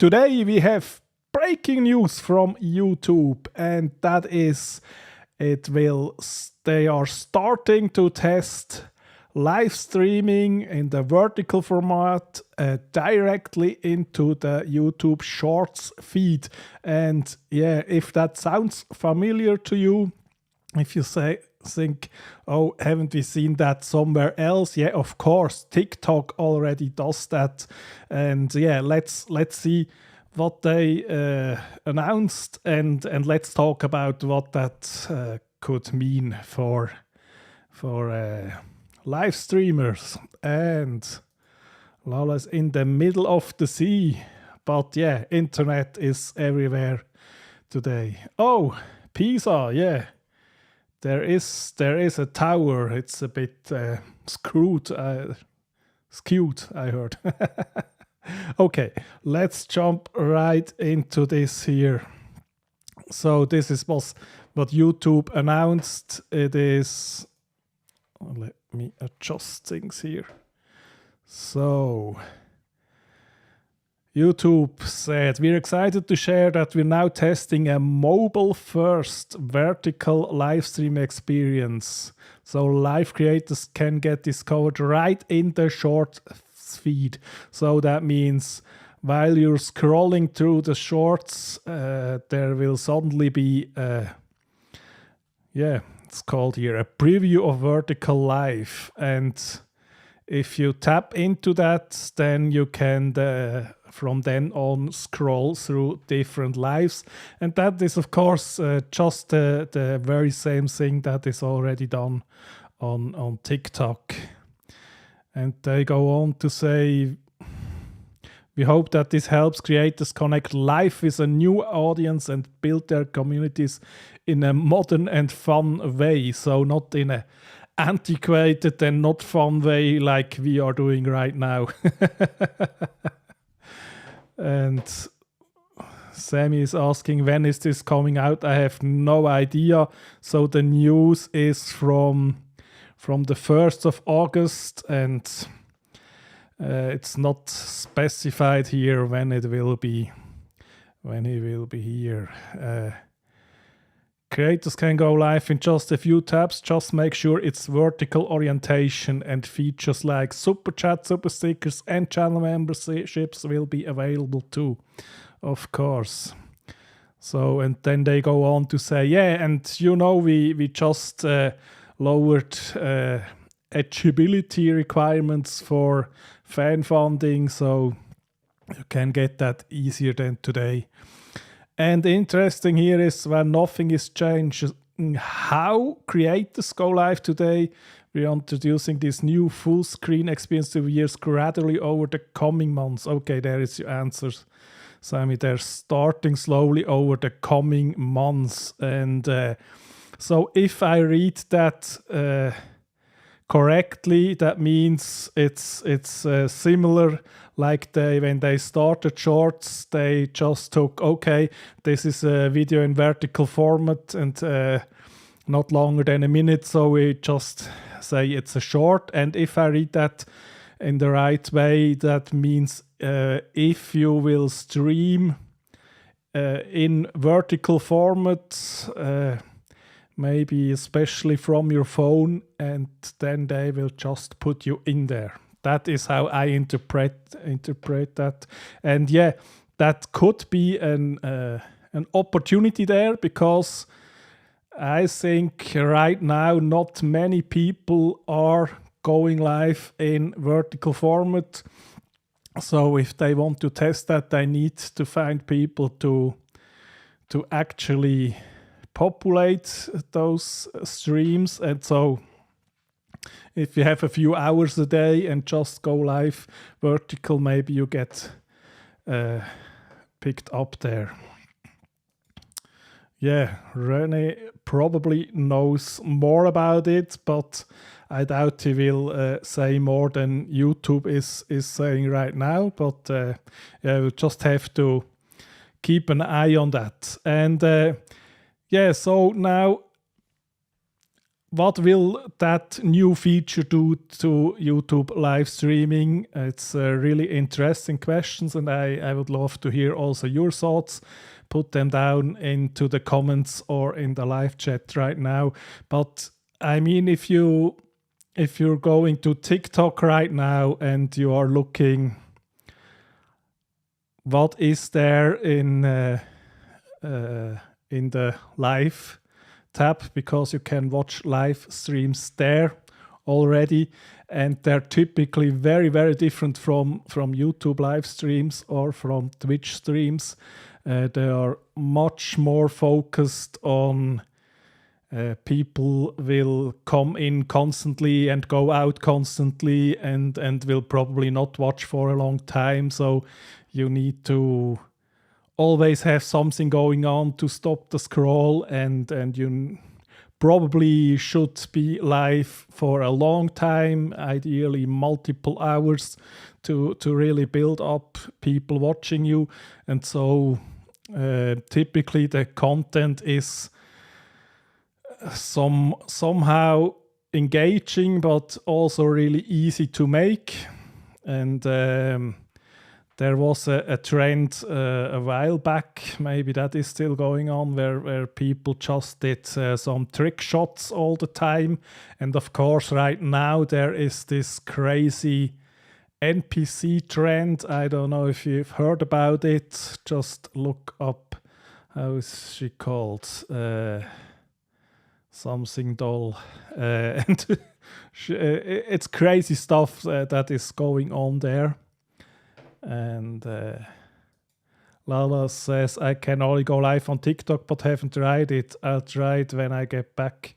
Today we have breaking news from YouTube, and that is they are starting to test live streaming in the vertical format directly into the YouTube Shorts feed. And yeah, if that sounds familiar to you, if you think, oh, haven't we seen that somewhere else? Yeah, of course, TikTok already does that. And yeah, let's see what they announced, and let's talk about what that could mean for live streamers. And Lala's in the middle of the sea, but yeah, internet is everywhere today. Oh, Pisa, yeah. There is a tower. It's a bit skewed, I heard. Okay, let's jump right into this here. So this is what YouTube announced. It is... Let me adjust things here. So... YouTube said, we're excited to share that we're now testing a mobile-first vertical live stream experience. So live creators can get discovered right in the short feed. So that means while you're scrolling through the shorts, there will suddenly be, it's called here a preview of vertical live. And if you tap into that, then you can from then on scroll through different lives. And that is, of course, just the very same thing that is already done on TikTok. And they go on to say, we hope that this helps creators connect live with a new audience and build their communities in a modern and fun way. So not in a antiquated and not fun way like we are doing right now. And Sammy is asking, when is this coming out? I have no idea. So the news is from the 1st of August, and it's not specified here when it will be here. Creators can go live in just a few taps. Just make sure it's vertical orientation, and features like super chat, super stickers, and channel memberships will be available too, of course. So, and then they go on to say, yeah, and we just lowered eligibility requirements for fan funding, so you can get that easier than today. And interesting here is when nothing is changed, how creators go live today. We're introducing this new full screen experience to viewers gradually over the coming months. Okay, there is your answer, Sammy. They're starting slowly over the coming months. And so if I read that correctly, that means it's similar. Like when they started shorts, they just took, okay, this is a video in vertical format and not longer than a minute, so we just say it's a short. And if I read that in the right way, that means if you will stream in vertical format, maybe especially from your phone, and then they will just put you in there. That is how I interpret that. And yeah, that could be an opportunity there, because I think right now not many people are going live in vertical format. So if they want to test that, they need to find people to actually populate those streams. And so if you have a few hours a day and just go live vertical, maybe you get picked up there. Yeah, Rene probably knows more about it, but I doubt he will say more than YouTube is saying right now. But yeah, we'll just have to keep an eye on that. And yeah, so now what will that new feature do to YouTube live streaming? It's really interesting questions, and I would love to hear also your thoughts. Put them down into the comments or in the live chat right now. But I mean, if you're going to TikTok right now and you are looking, what is there in the live tab, because you can watch live streams there already, and they're typically very, very different from YouTube live streams or from Twitch streams. They are much more focused on people will come in constantly and go out constantly, and will probably not watch for a long time. So you need to always have something going on to stop the scroll, and you probably should be live for a long time, ideally multiple hours, to really build up people watching you. And so typically the content is somehow engaging, but also really easy to make. And there was a trend a while back, maybe that is still going on, where people just did some trick shots all the time. And of course, right now there is this crazy NPC trend. I don't know if you've heard about it. Just look up, how is she called? Something doll. And it's crazy stuff that is going on there. And Lala says, I can only go live on TikTok, but haven't tried it. I'll try it when I get back.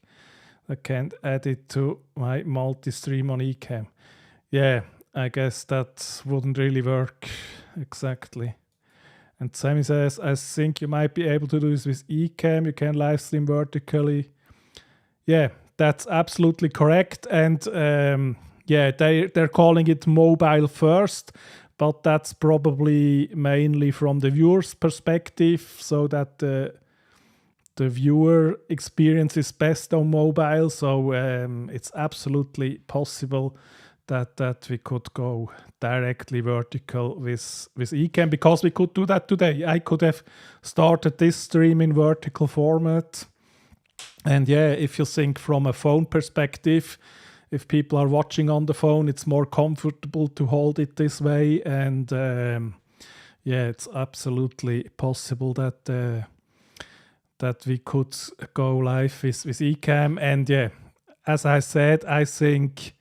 I can't add it to my multi-stream on eCam. Yeah, I guess that wouldn't really work exactly. And Sammy says, I think you might be able to do this with eCam. You can live stream vertically. Yeah, that's absolutely correct. And yeah, they're calling it mobile first, but that's probably mainly from the viewer's perspective, so that the viewer experience is best on mobile. So it's absolutely possible that we could go directly vertical with eCam, because we could do that today. I could have started this stream in vertical format. And yeah, if you think from a phone perspective, if people are watching on the phone, it's more comfortable to hold it this way. And yeah, it's absolutely possible that we could go live with eCam. And yeah, as I said, I think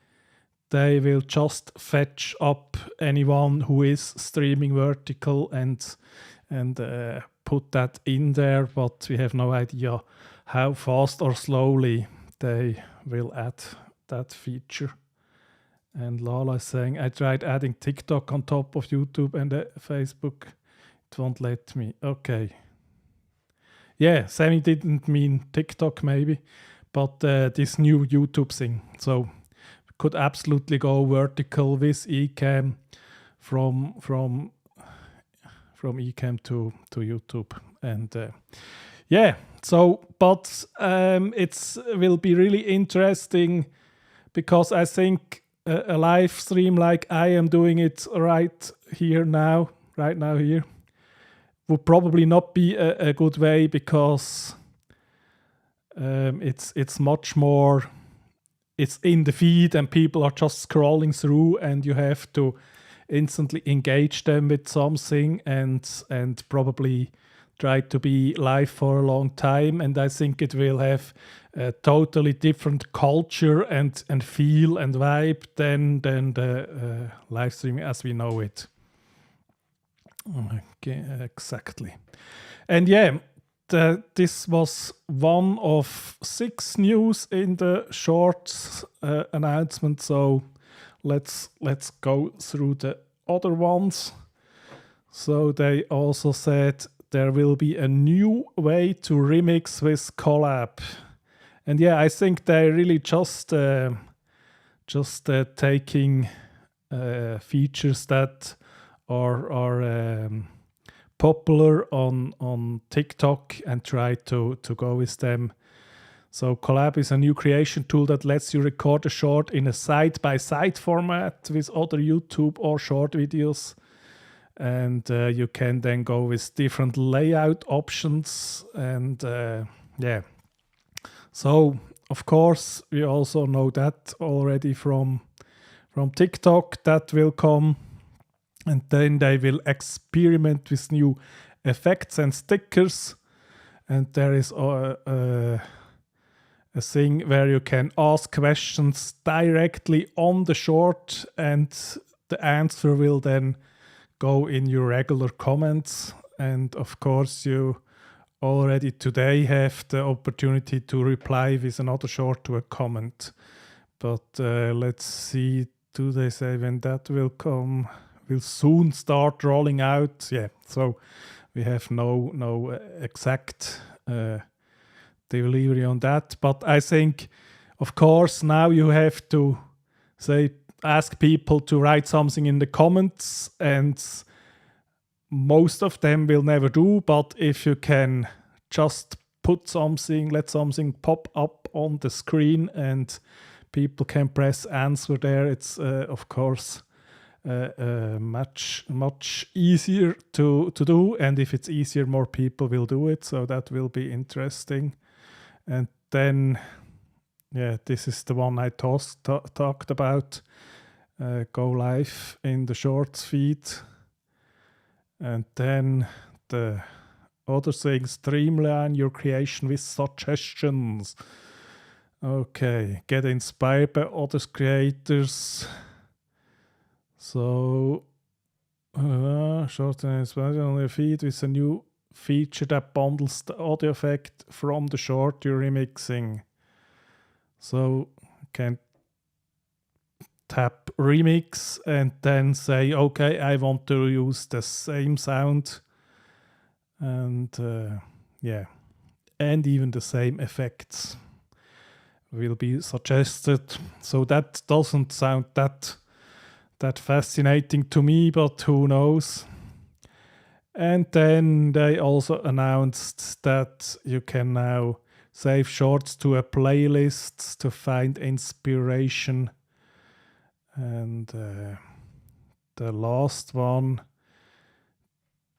they will just fetch up anyone who is streaming vertical and put that in there, but we have no idea how fast or slowly they will add that feature. And Lala is saying, I tried adding TikTok on top of YouTube and Facebook. It won't let me. Okay. Yeah, Sammy didn't mean TikTok maybe, but this new YouTube thing. So could absolutely go vertical with eCam from eCam to YouTube. And yeah, so but it will be really interesting, because I think a live stream like I am doing it right now here, would probably not be a good way, because it's much more, it's in the feed and people are just scrolling through, and you have to instantly engage them with something and probably try to be live for a long time. And I think it will have a totally different culture and feel and vibe than the live streaming as we know it. Okay, exactly. And yeah, this was one of 6 news in the short announcement. So let's go through the other ones. So they also said there will be a new way to remix with collab. And yeah, I think they really just taking features that are popular on TikTok and try to go with them. So Collab is a new creation tool that lets you record a short in a side-by-side format with other YouTube or short videos. And you can then go with different layout options. And yeah. So, of course, we also know that already from TikTok that will come. And then they will experiment with new effects and stickers. And there is a thing where you can ask questions directly on the short, and the answer will then go in your regular comments. And of course, you already today have the opportunity to reply with another short to a comment. But let's see, do they say when that will come? Will soon start rolling out. Yeah, so we have no exact delivery on that. But I think, of course, now you have to ask people to write something in the comments, and most of them will never do. But if you can just put something, let something pop up on the screen and people can press answer there, it's of course much easier to do. And if it's easier, more people will do it. So that will be interesting. And then, yeah, this is the one I talked about. Go live in the Shorts feed. And then the other thing, streamline your creation with suggestions. Okay, get inspired by other creators. So, short and on your feed with a new feature that bundles the audio effect from the short you're remixing. So you can tap remix and then say, okay, I want to use the same sound, and yeah, and even the same effects will be suggested. So that doesn't sound that fascinating to me, but who knows. And then they also announced that you can now save shorts to a playlist to find inspiration. And the last one,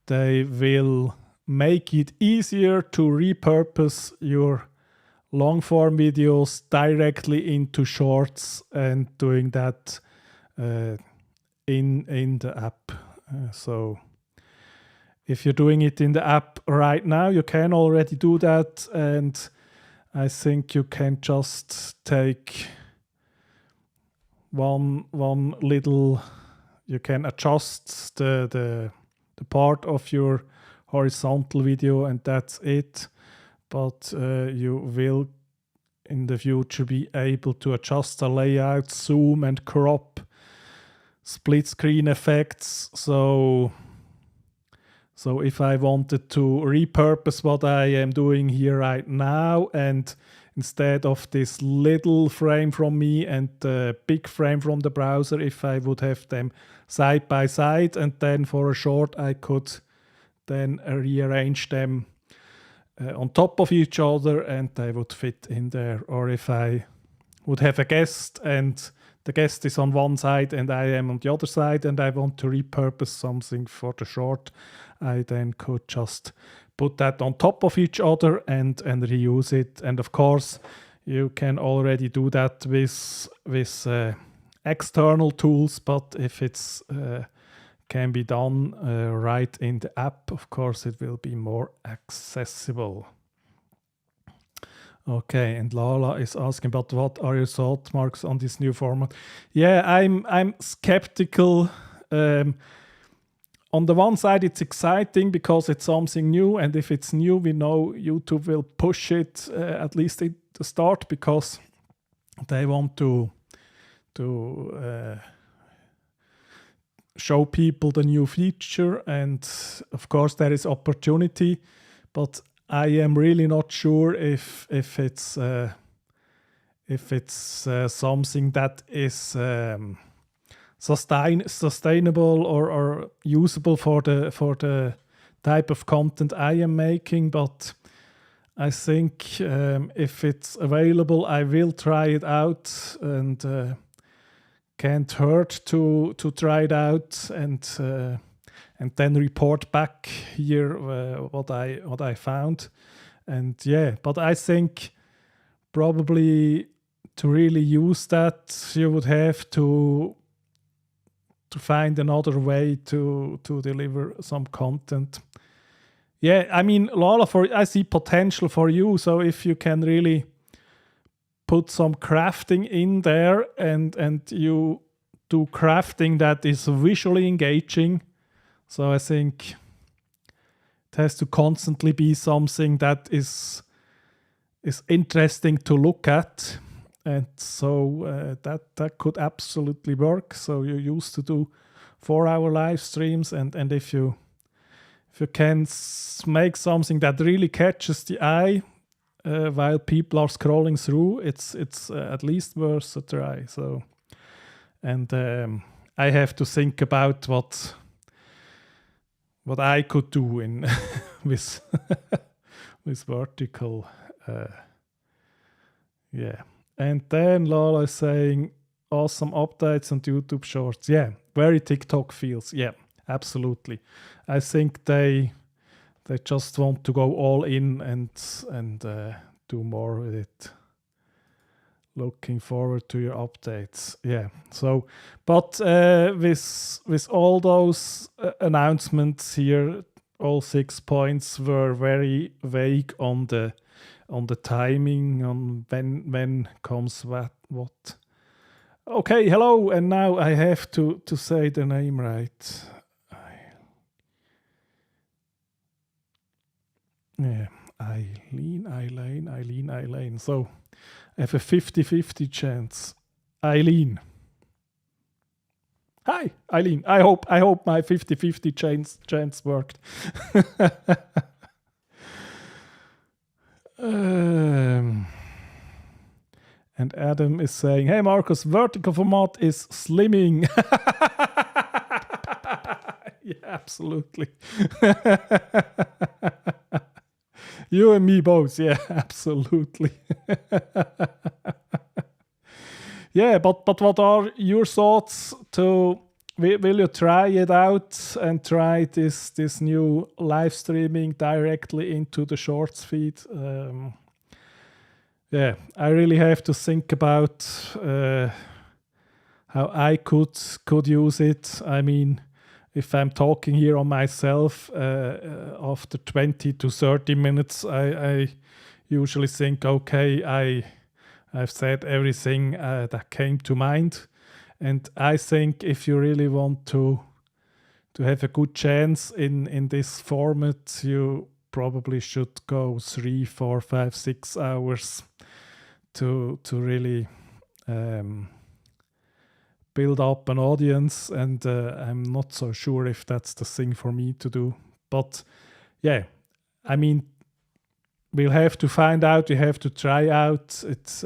they will make it easier to repurpose your long form videos directly into shorts, and doing that in the app. So if you're doing it in the app right now, you can already do that. And I think you can just take one little, you can adjust the part of your horizontal video, and that's it. But you will in the future be able to adjust the layout, zoom and crop, split screen effects. So if I wanted to repurpose what I am doing here right now, and instead of this little frame from me and the big frame from the browser, if I would have them side by side, and then for a short I could then rearrange them on top of each other and they would fit in there. Or if I would have a guest and the guest is on one side and I am on the other side and I want to repurpose something for the short, I then could just put that on top of each other and reuse it. And of course, you can already do that with external tools, but if it's can be done right in the app, of course, it will be more accessible. Okay, and Lala is asking about what are your thoughts, Marks, on this new format? Yeah, I'm skeptical. On the one side, it's exciting because it's something new, and if it's new, we know YouTube will push it at least at the start because they want to show people the new feature, and of course there is opportunity, but I am really not sure if it's something that is sustainable or usable for the type of content I am making. But I think if it's available, I will try it out, and can't hurt to try it out and then report back here what I found. And yeah, but I think probably to really use that, you would have to find another way to deliver some content. Yeah, I mean, Lala, I see potential for you. So if you can really put some crafting in there, and you do crafting that is visually engaging, so I think it has to constantly be something that is interesting to look at. And so that could absolutely work. So you used to do 4-hour live streams, and if you can make something that really catches the eye while people are scrolling through, it's at least worth a try. So, and I have to think about what I could do in with vertical. Yeah. And then Lola is saying, awesome updates on YouTube Shorts. Yeah, very TikTok feels. Yeah, absolutely. I think they just want to go all in and do more with it. Looking forward to your updates. Yeah. So, but with all those announcements here, all 6 points were very vague on the timing, on when comes what. Okay, hello, and now I have to say the name right. Yeah, Eileen. So I have a 50-50 chance. Eileen. Hi, Eileen. I hope my 50-50 chance worked. And Adam is saying, hey Marcus, vertical format is slimming. Yeah, absolutely. You and me both. Yeah, absolutely. Yeah, but what are your thoughts to... Will you try it out and try this new live streaming directly into the Shorts feed? Yeah, I really have to think about how I could use it. I mean, if I'm talking here on myself, after 20 to 30 minutes, I usually think, okay, I've said everything that came to mind. And I think if you really want to have a good chance in this format, you probably should go 3, 4, 5, 6 hours to really build up an audience. And I'm not so sure if that's the thing for me to do. But yeah, I mean, we'll have to find out. We have to try out. It's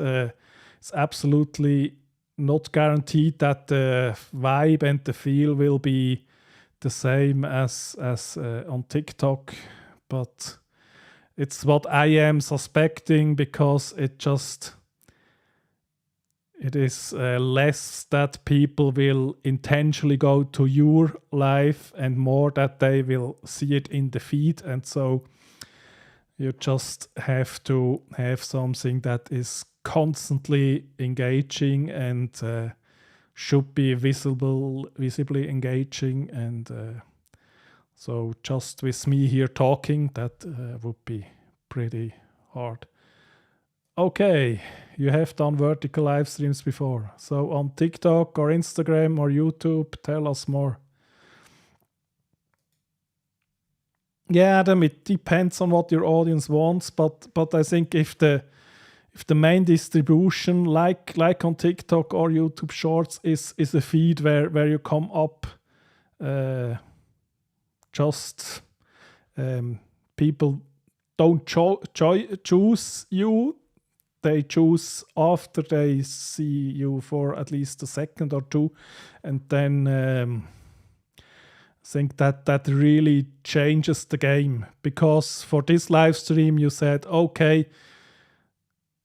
absolutely not guaranteed that the vibe and the feel will be the same as on TikTok, but it's what I am suspecting, because it is less that people will intentionally go to your live and more that they will see it in the feed. And so you just have to have something that is constantly engaging and should be visibly engaging. And so just with me here talking, that would be pretty hard. Okay, you have done vertical live streams before. So on TikTok or Instagram or YouTube, tell us more. Yeah, Adam, it depends on what your audience wants, but I think if the main distribution, like on TikTok or YouTube Shorts, is a feed where you come up, just people don't choose you. They choose after they see you for at least a second or two, and then think that really changes the game, because for this live stream you said, okay,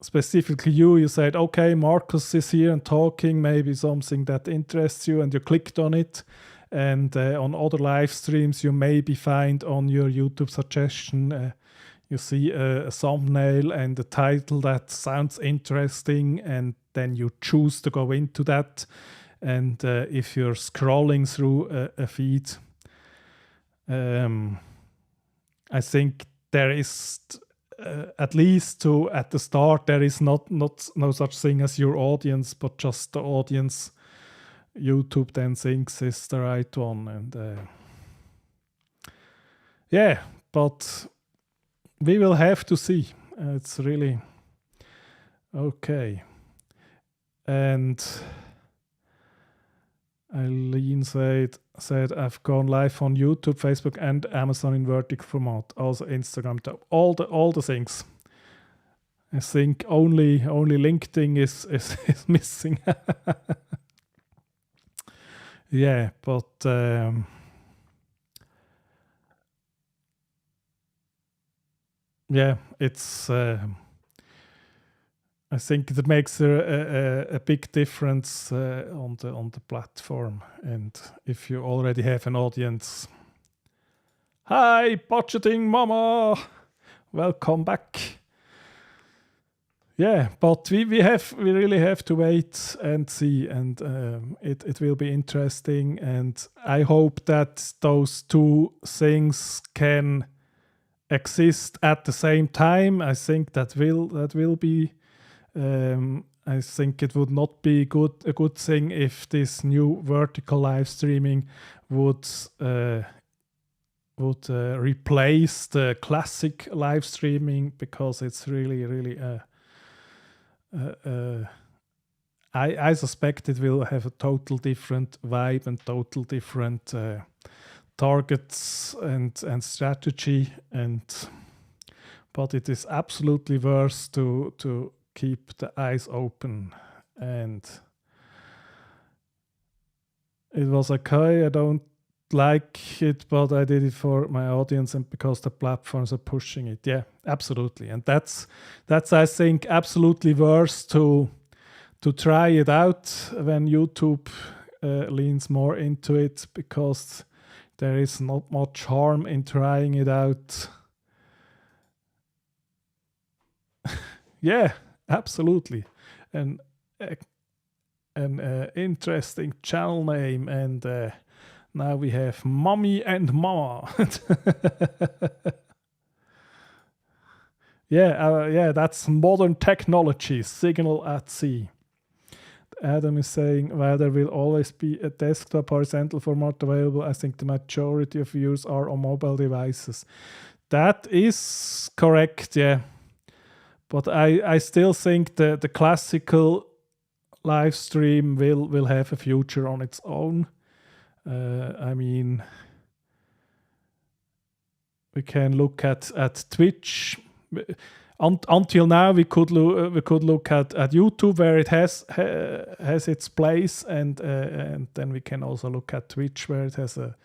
specifically you said, okay, Marcus is here and talking, maybe something that interests you, and you clicked on it. And on other live streams you maybe find on your YouTube suggestion, you see a thumbnail and a title that sounds interesting, and then you choose to go into that. And if you're scrolling through a feed, I think there is, at least at the start, there is not no such thing as your audience, but just the audience YouTube then thinks is the right one. And yeah, but we will have to see. It's really okay. And Eileen said I've gone live on YouTube, Facebook, and Amazon in vertical format, also Instagram, all the things. I think only LinkedIn is missing. Yeah, but yeah, it's. I think it makes a big difference on the platform. And if you already have an audience, hi, budgeting mama, welcome back. Yeah, but we really have to wait and see, and it will be interesting. And I hope that those two things can exist at the same time. I think that will be. I think it would not be a good thing if this new vertical live streaming would replace the classic live streaming, because it's really I suspect it will have a total different vibe and total different targets and strategy, but it is absolutely worth to keep the eyes open. And it was okay, I don't like it, but I did it for my audience and because the platforms are pushing it. Yeah, absolutely. And that's I think absolutely worth to try it out when YouTube leans more into it, because there is not much harm in trying it out. Yeah, absolutely. An interesting channel name, and now we have Mommy and Mama. Yeah, that's modern technology, signal at sea. Adam is saying, while there will always be a desktop horizontal format available, I think the majority of viewers are on mobile devices. That is correct, yeah. But I still think the classical live stream will have a future on its own. I mean, we can look at Twitch. Until now, we could look at YouTube, where it has its place, and then we can also look at Twitch, where it has a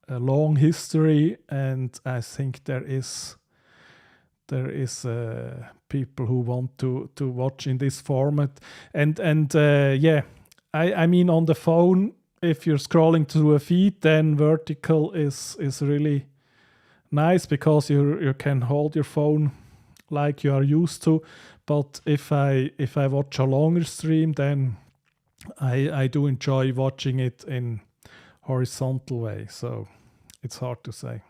long history. And I think there is people who want to watch in this format, and yeah, I mean, on the phone, if you're scrolling through a feed, then vertical is really nice, because you can hold your phone like you are used to. But if I watch a longer stream, then I do enjoy watching it in horizontal way. So it's hard to say.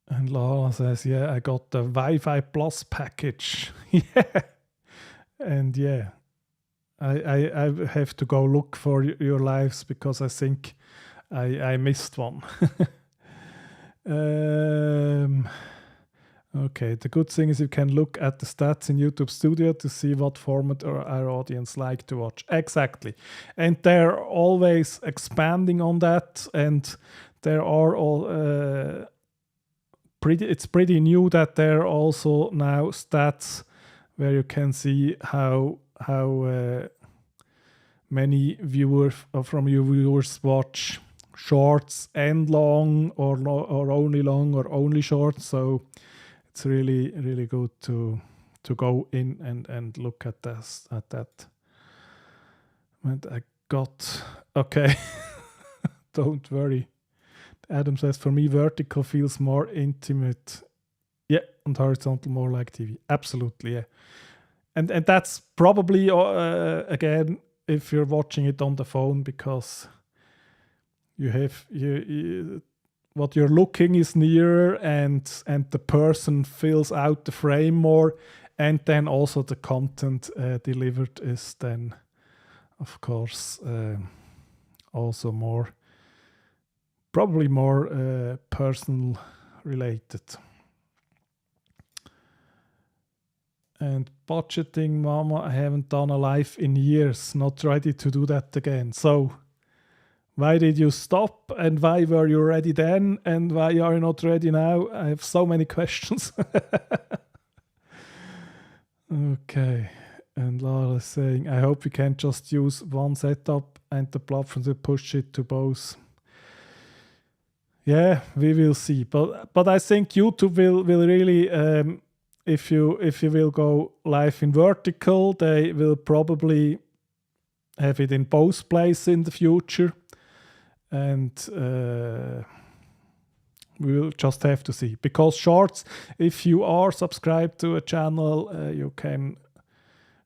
And Laura says, yeah, I got the Wi-Fi Plus package. Yeah. And yeah, I have to go look for your lives, because I think I missed one. Okay, the good thing is you can look at the stats in YouTube Studio to see what format our audience like to watch. Exactly. And they're always expanding on that, and there are all it's pretty new that there are also now stats where you can see how many viewers from your viewers watch shorts and long, or only long, or only short. So it's really, really good to go in and look at that. And I got okay. Don't worry. Adam says, for me, vertical feels more intimate. Yeah, and horizontal more like TV. Absolutely, yeah. And that's probably again, if you're watching it on the phone, because you have what you're looking is nearer, and the person fills out the frame more, and then also the content delivered is then, of course, also probably more personal related. And budgeting, Mama, I haven't done a live in years. Not ready to do that again. So why did you stop? And why were you ready then? And why are you not ready now? I have so many questions. Okay. And Lara is saying, I hope we can just use one setup and the platform to push it to both. Yeah, we will see. But I think YouTube will really... If you will go live in vertical, they will probably have it in both places in the future, and we will just have to see. Because shorts, if you are subscribed to a channel, you can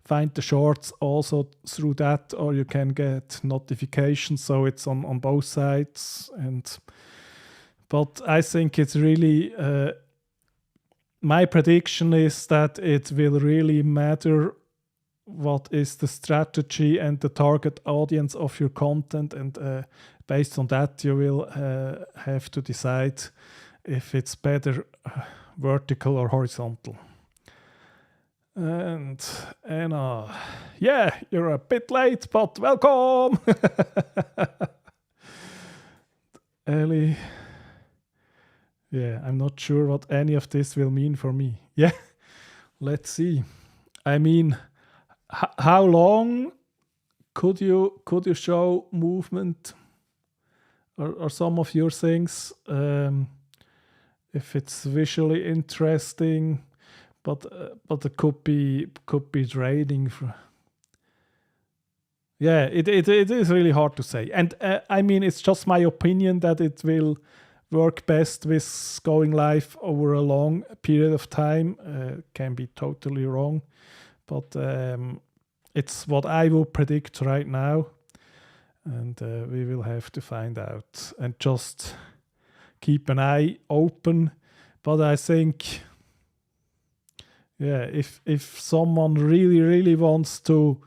find the shorts also through that, or you can get notifications, so it's on both sides. But I think it's really... my prediction is that it will really matter what is the strategy and the target audience of your content, and based on that you will have to decide if it's better vertical or horizontal. And Anna, yeah, you're a bit late, but welcome. Ellie, yeah, I'm not sure what any of this will mean for me. Yeah, let's see. I mean, how long could you show movement or some of your things if it's visually interesting, but it could be draining. Yeah, it is really hard to say, and I mean, it's just my opinion that it will work best with going live over a long period of time. Can be totally wrong, but it's what I will predict right now, and we will have to find out and just keep an eye open. But I think, yeah, if someone really wants to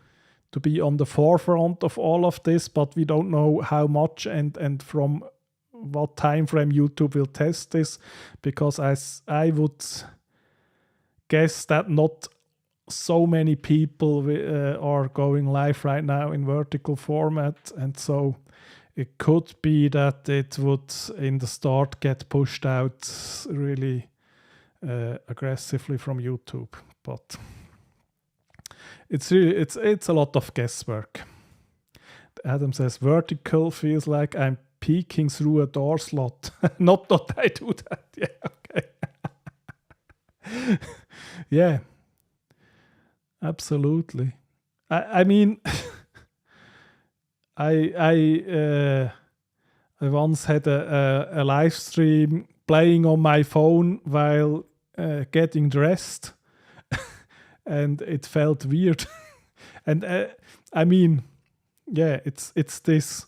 be on the forefront of all of this, but we don't know how much and from what time frame YouTube will test this, because I would guess that not so many people are going live right now in vertical format, and so it could be that it would in the start get pushed out really aggressively from YouTube. But it's a lot of guesswork. Adam says vertical feels like I'm peeking through a door slot. Not that I do that. Yeah, okay. Yeah, absolutely. I mean, I once had a live stream playing on my phone while getting dressed, and it felt weird. And I mean, yeah, it's this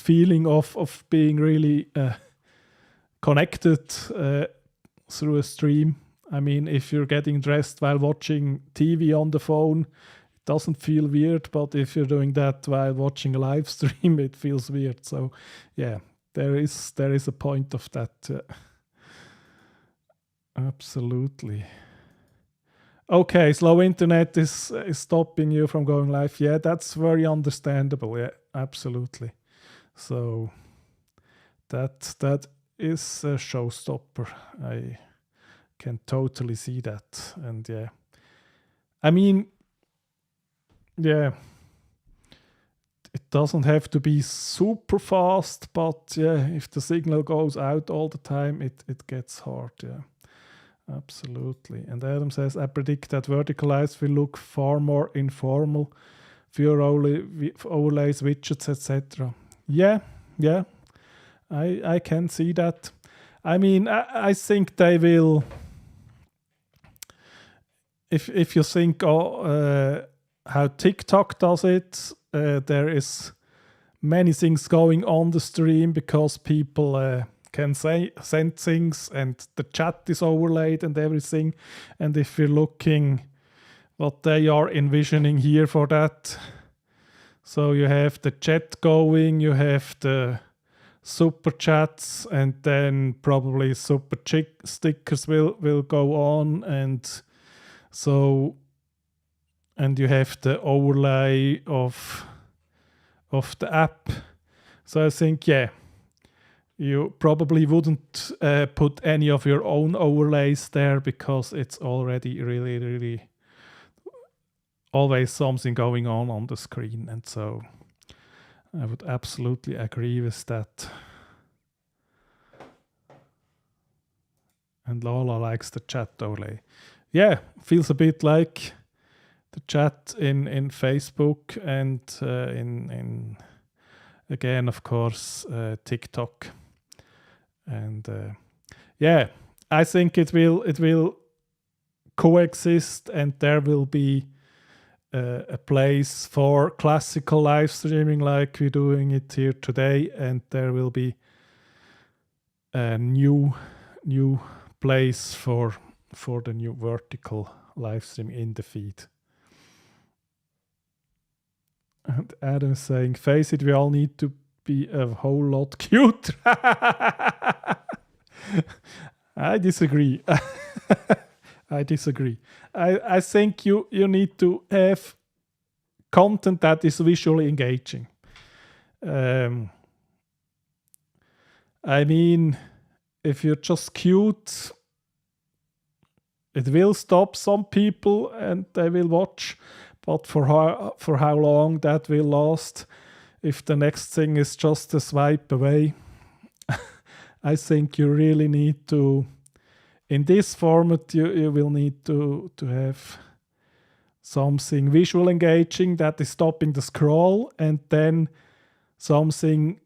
feeling of being really connected through a stream. I mean, if you're getting dressed while watching TV on the phone, it doesn't feel weird, but if you're doing that while watching a live stream, it feels weird. So yeah, there is a point of that. Absolutely. Okay, slow internet is stopping you from going live. Yeah, that's very understandable. Yeah, absolutely. So that is a showstopper. I can totally see that. And yeah, I mean, yeah, it doesn't have to be super fast, but yeah, if the signal goes out all the time, it gets hard. Yeah, absolutely. And Adam says, I predict that vertical lights will look far more informal, fewer overlays, widgets, etc. Yeah, yeah, I can see that. I mean, I think they will. If you think how TikTok does it, there is many things going on the stream because people can send things and the chat is overlaid and everything. And if you're looking what they are envisioning here for that, so you have the chat going, you have the super chats, and then probably super stickers will go on, and so, and you have the overlay of the app. So I think, yeah, you probably wouldn't put any of your own overlays there because it's already really, really always something going on the screen. And so I would absolutely agree with that. And Lola likes the chat overlay. Yeah, feels a bit like the chat in Facebook and in again, of course, TikTok. And yeah, I think it will coexist, and there will be a place for classical live streaming like we're doing it here today, and there will be a new place for the new vertical live stream in the feed. And Adam is saying, face it, we all need to be a whole lot cuter. I disagree. I disagree. I think you need to have content that is visually engaging. I mean, if you're just cute, it will stop some people and they will watch, but for how long that will last, if the next thing is just a swipe away, I think you really need to, in this format, you will need to have something visual engaging that is stopping the scroll, and then something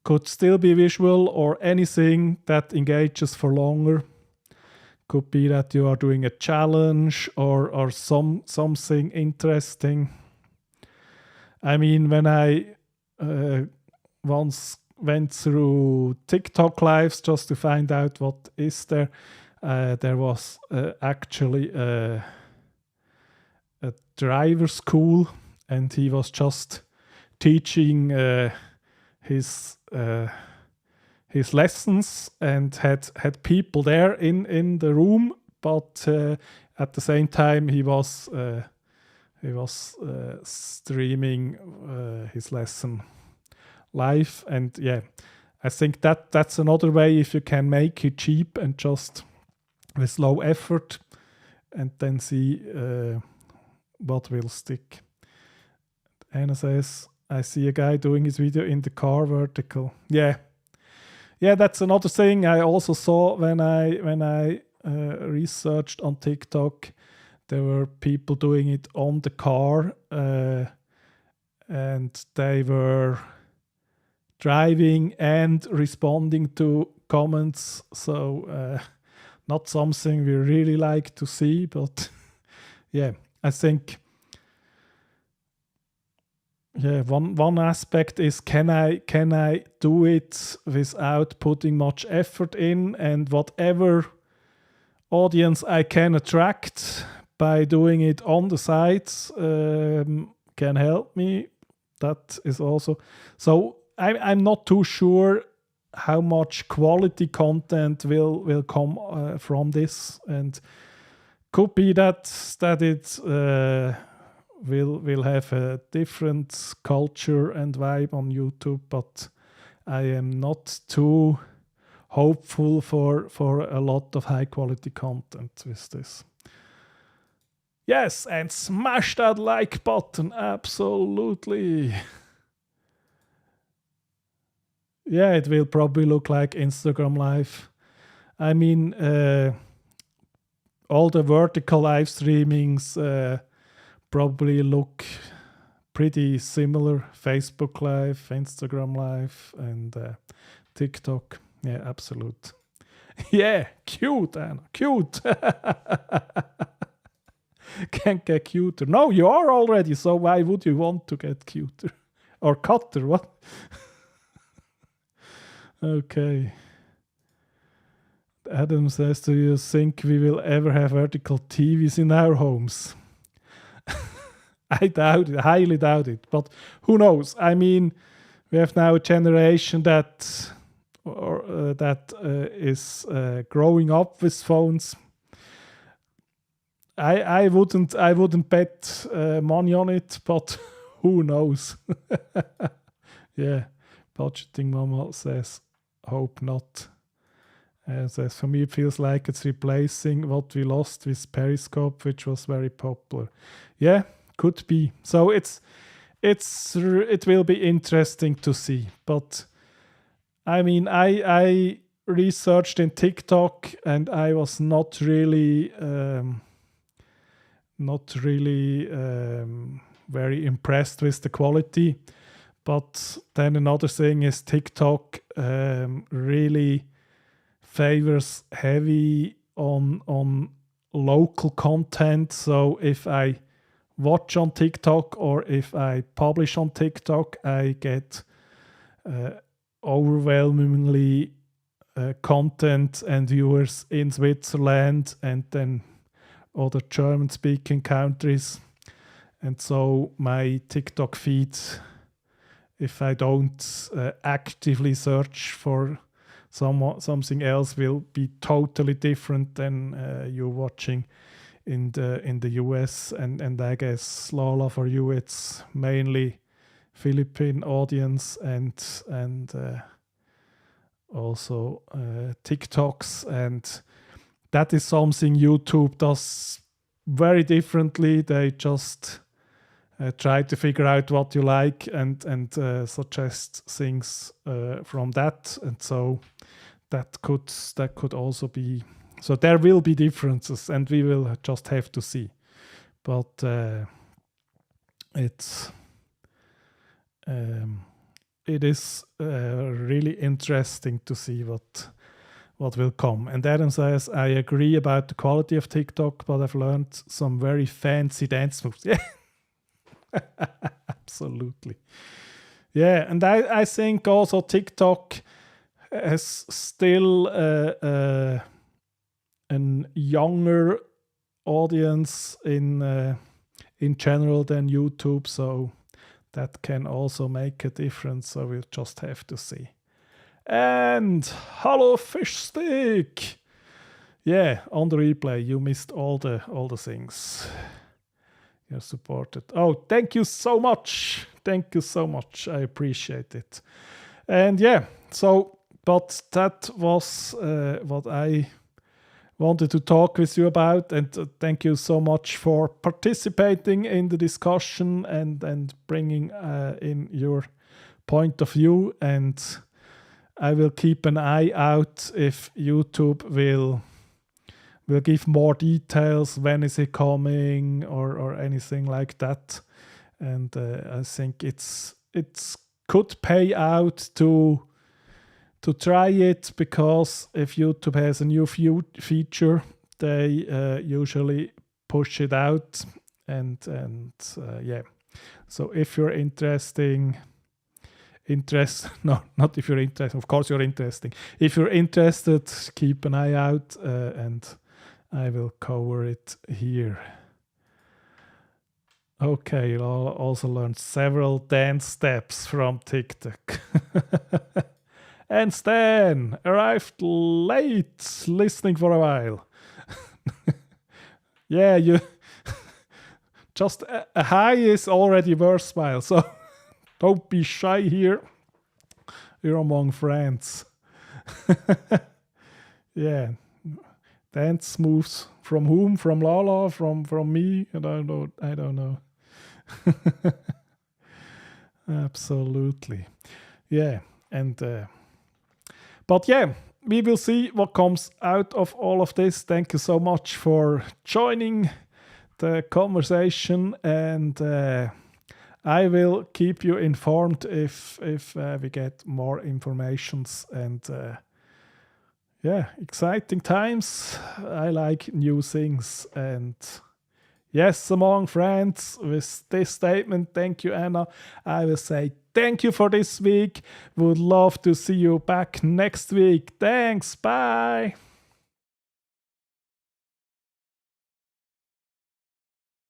could still be visual or anything that engages for longer. Could be that you are doing a challenge or something interesting. I mean, when I once went through TikTok lives just to find out what is there, there was actually a driver school, and he was just teaching his lessons and had people there in the room, but at the same time he was streaming his lesson live. And yeah, I think that's another way, if you can make it cheap and just with low effort, and then see what will stick. Anna says, I see a guy doing his video in the car vertical. Yeah, that's another thing I also saw when I researched on TikTok. There were people doing it on the car, and they were driving and responding to comments. So not something we really like to see, but yeah, I think. Yeah, one aspect is, can I do it without putting much effort in, and whatever audience I can attract by doing it on the sites can help me. That is also so. I'm not too sure how much quality content will come from this, and could be that it will have a different culture and vibe on YouTube, but I am not too hopeful for a lot of high quality content with this. Yes, and smash that like button. Absolutely. Yeah, it will probably look like Instagram Live. I mean, all the vertical live streamings probably look pretty similar. Facebook Live, Instagram Live, and TikTok. Yeah, absolute. Yeah, cute, Anna. Cute. Can't get cuter. No, you are already, so why would you want to get cuter? Or cutter, what? Okay. Adam says, do you think we will ever have vertical TVs in our homes? I doubt it, highly doubt it. But who knows? I mean, we have now a generation that is growing up with phones. I wouldn't bet money on it, but who knows? Yeah, budgeting mama says, hope not. Says, for me, it feels like it's replacing what we lost with Periscope, which was very popular. Yeah, could be. So it will be interesting to see. But I mean, I researched in TikTok and I was not really very impressed with the quality. But then another thing is TikTok really favors heavy on local content. So if I watch on TikTok or if I publish on TikTok, I get overwhelmingly content and viewers in Switzerland and then other German-speaking countries. And so my TikTok feed, if I don't actively search for something else, will be totally different than you watching in the US. And I guess, Lala, for you, it's mainly Philippine audience and also TikToks, and that is something YouTube does very differently. They just try to figure out what you like and suggest things from that, and so that could also be. So there will be differences, and we will just have to see. But it is really interesting to see what will come. And Adam says, I agree about the quality of TikTok, but I've learned some very fancy dance moves. Yeah, absolutely. Yeah, and I think also TikTok has still an younger audience in general than YouTube, so that can also make a difference. So we'll just have to see. And hello, Fish Stick. Yeah, on the replay, you missed all the things. You're supported. Oh, thank you so much. Thank you so much. I appreciate it. And yeah, so, but that was what I wanted to talk with you about. And thank you so much for participating in the discussion and bringing in your point of view. And I will keep an eye out if YouTube will give more details. When is it coming or anything like that? And I think it's could pay out to try it, because if YouTube has a new feature, they usually push it out. And yeah. So if you're no, not if you're interested. Of course, you're interesting. If you're interested, keep an eye out, and I will cover it here. Okay, you also learned several dance steps from TikTok. And Stan arrived late, listening for a while. Yeah, you just a hi is already worthwhile, so don't be shy here. You're among friends. Yeah. dance moves from whom? From Lala? From me? I don't know. Absolutely. Yeah. And but yeah, we will see what comes out of all of this. Thank you so much for joining the conversation, and I will keep you informed if we get more informations. And yeah, exciting times. I like new things. And yes, among friends, with this statement, thank you, Anna, I will say thank you for this week. Would love to see you back next week. Thanks. Bye.